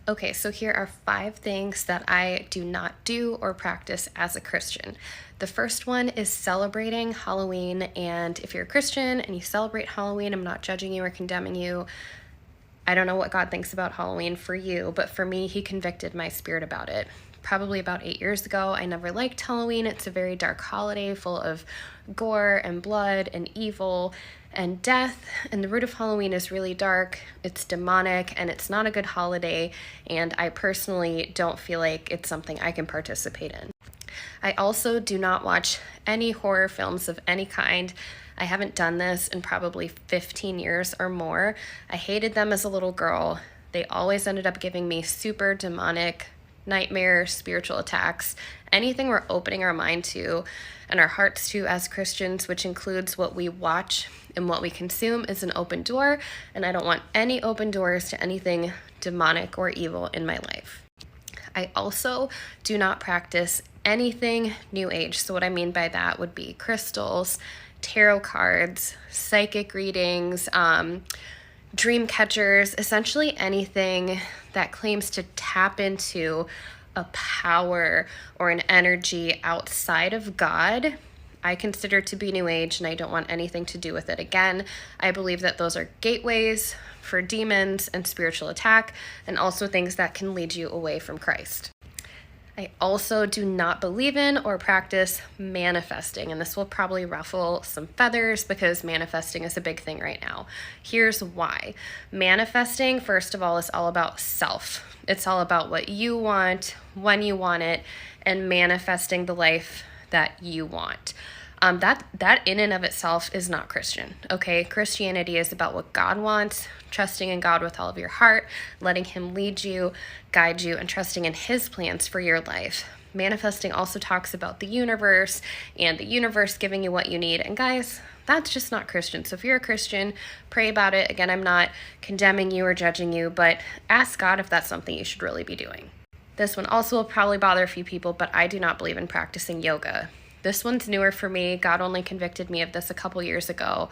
Okay, so here are 5 things that I do not do or practice as a Christian. The first one is celebrating Halloween, and if you're a Christian and you celebrate Halloween, I'm not judging you or condemning you. I don't know what God thinks about Halloween for you, but for me, He convicted my spirit about it. Probably about 8 years ago, I never liked Halloween. It's a very dark holiday full of gore and blood and evil and death. And the root of Halloween is really dark. It's demonic and it's not a good holiday. And I personally don't feel like it's something I can participate in. I also do not watch any horror films of any kind. I haven't done this in probably 15 years or more. I hated them as a little girl. They always ended up giving me super demonic nightmares, spiritual attacks, anything we're opening our mind to and our hearts to as Christians, which includes what we watch and what we consume, is an open door, and I don't want any open doors to anything demonic or evil in my life. I also do not practice anything New Age. So what I mean by that would be crystals, tarot cards, psychic readings, dream catchers, essentially anything that claims to tap into a power or an energy outside of God. I consider to be New Age, and I don't want anything to do with it. Again, I believe that those are gateways for demons and spiritual attack, and also things that can lead you away from Christ. I also do not believe in or practice manifesting, and this will probably ruffle some feathers because manifesting is a big thing right now. Here's why. Manifesting, first of all, is all about self. It's all about what you want, when you want it, and manifesting the life that you want. That in and of itself is not Christian, okay? Christianity is about what God wants, trusting in God with all of your heart, letting Him lead you, guide you, and trusting in His plans for your life. Manifesting also talks about the universe and the universe giving you what you need. And guys, that's just not Christian. So if you're a Christian, pray about it. Again, I'm not condemning you or judging you, but ask God if that's something you should really be doing. This one also will probably bother a few people, but I do not believe in practicing yoga. This one's newer for me. God only convicted me of this a couple years ago.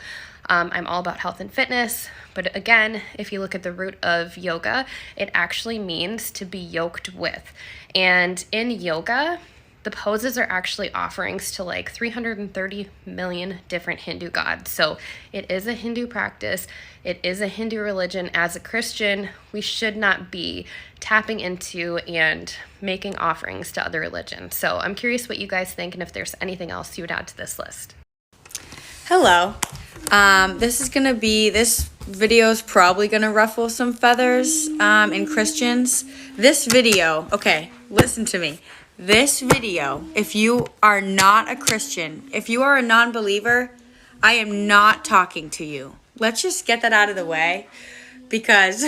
I'm all about health and fitness, but again, if you look at the root of yoga, it actually means to be yoked with. And in yoga, the poses are actually offerings to like 330 million different Hindu gods. So it is a Hindu practice. It is a Hindu religion. As a Christian, we should not be tapping into and making offerings to other religions. So I'm curious what you guys think and if there's anything else you would add to this list. Hello. This video is probably going to ruffle some feathers in Christians. This video, okay, listen to me. This video, if you are not a Christian, if you are a non-believer, I am not talking to you. Let's just get that out of the way because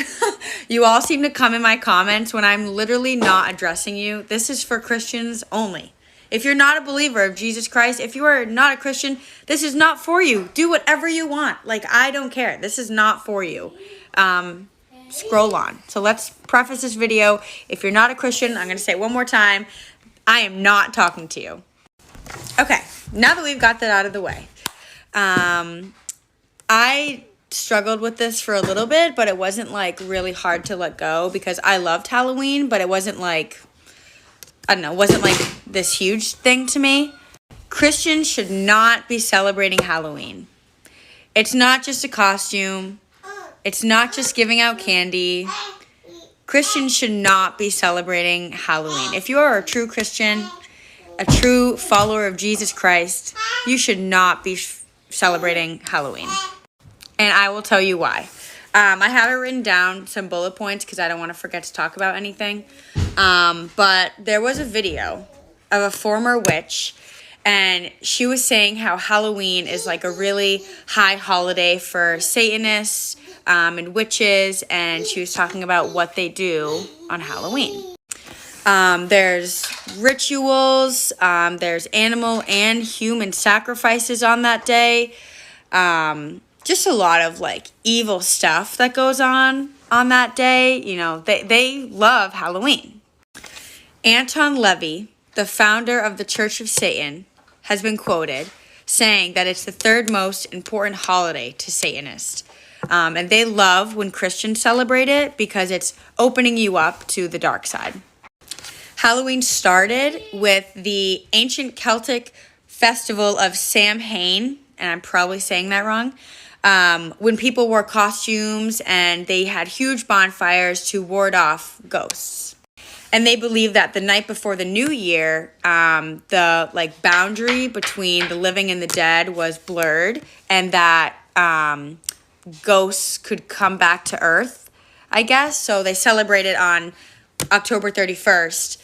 you all seem to come in my comments when I'm literally not addressing you. This is for Christians only. If you're not a believer of Jesus Christ, if you are not a Christian, this is not for you. Do whatever you want. Like, I don't care. This is not for you. Scroll on. So let's preface this video. If you're not a Christian, I'm going to say it one more time. I am not talking to you. Okay, now that we've got that out of the way. I struggled with this for a little bit, but it wasn't like really hard to let go because I loved Halloween, but it wasn't like, I don't know, it wasn't like this huge thing to me. Christians should not be celebrating Halloween. It's not just a costume. It's not just giving out candy. Christians should not be celebrating Halloween. If you are a true Christian, a true follower of Jesus Christ, you should not be celebrating Halloween. And I will tell you why. I have it written down, some bullet points, because I don't want to forget to talk about anything. But there was a video of a former witch, and she was saying how Halloween is like a really high holiday for Satanists and witches, and she was talking about what they do on Halloween. There's rituals, there's animal and human sacrifices on that day. Just a lot of like evil stuff that goes on that day. You know, they love Halloween. Anton LaVey, the founder of the Church of Satan, has been quoted saying that it's the third most important holiday to Satanists. And they love when Christians celebrate it because it's opening you up to the dark side. Halloween started with the ancient Celtic festival of Samhain, and I'm probably saying that wrong, when people wore costumes and they had huge bonfires to ward off ghosts. And they believe that the night before the new year, the boundary between the living and the dead was blurred, and that ghosts could come back to Earth, I guess. So they celebrated on October 31st,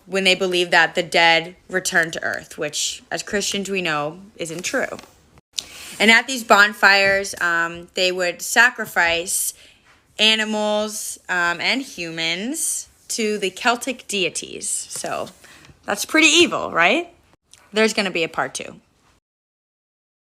when they believe that the dead return to Earth, which as Christians we know isn't true. And at these bonfires, they would sacrifice animals and humans to the Celtic deities. So that's pretty evil, right? There's going to be a part 2.